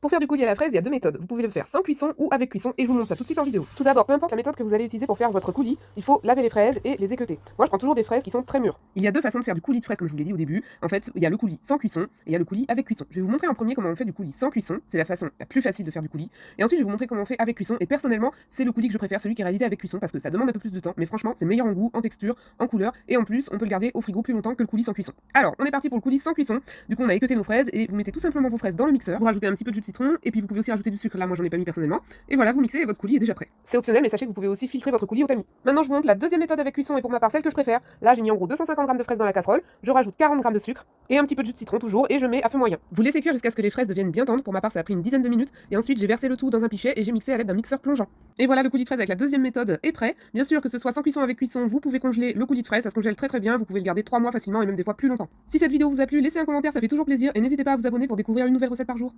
Pour faire du coulis à la fraise, il y a deux méthodes. Vous pouvez le faire sans cuisson ou avec cuisson et je vous montre ça tout de suite en vidéo. Tout d'abord, peu importe la méthode que vous allez utiliser pour faire votre coulis, il faut laver les fraises et les équeuter. Moi, je prends toujours des fraises qui sont très mûres. Il y a deux façons de faire du coulis de fraises comme je vous l'ai dit au début. En fait, il y a le coulis sans cuisson et il y a le coulis avec cuisson. Je vais vous montrer en premier comment on fait du coulis sans cuisson, c'est la façon la plus facile de faire du coulis. Et ensuite, je vais vous montrer comment on fait avec cuisson et personnellement, c'est le coulis que je préfère, celui qui est réalisé avec cuisson parce que ça demande un peu plus de temps, mais franchement, c'est meilleur en goût, en texture, en couleur et en plus, on peut le garder au frigo plus longtemps que le coulis sans cuisson. Alors, on est parti pour le coulis sans cuisson. Du coup, on a équeuté nos fraises et vous mettez tout simplement vos fraises dans le mixeur. Vous rajoutez un petit peu de jus de citron et puis vous pouvez aussi rajouter du sucre. Là, moi, j'en ai pas mis personnellement. Et voilà, vous mixez et votre coulis est déjà prêt. C'est optionnel, mais sachez que vous pouvez aussi filtrer votre coulis au tamis. Maintenant, je vous montre la deuxième méthode avec cuisson et pour ma part celle que je préfère. Là, j'ai mis en gros 250 g de fraises dans la casserole. Je rajoute 40 g de sucre et un petit peu de jus de citron toujours et je mets à feu moyen. Vous laissez cuire jusqu'à ce que les fraises deviennent bien tendres. Pour ma part, ça a pris une dizaine de minutes et ensuite j'ai versé le tout dans un pichet et j'ai mixé à l'aide d'un mixeur plongeant. Et voilà, le coulis de fraises avec la deuxième méthode est prêt. Bien sûr, que ce soit sans cuisson ou avec cuisson, vous pouvez congeler le coulis de fraises, ça se congèle très très bien. Vous pouvez le garder 3 mois facilement et même des fois plus longtemps. Si cette vidéo vous a plu, laissez un commentaire, ça fait toujours plaisir et n'hésitez pas à vous abonner pour découvrir une nouvelle recette par jour.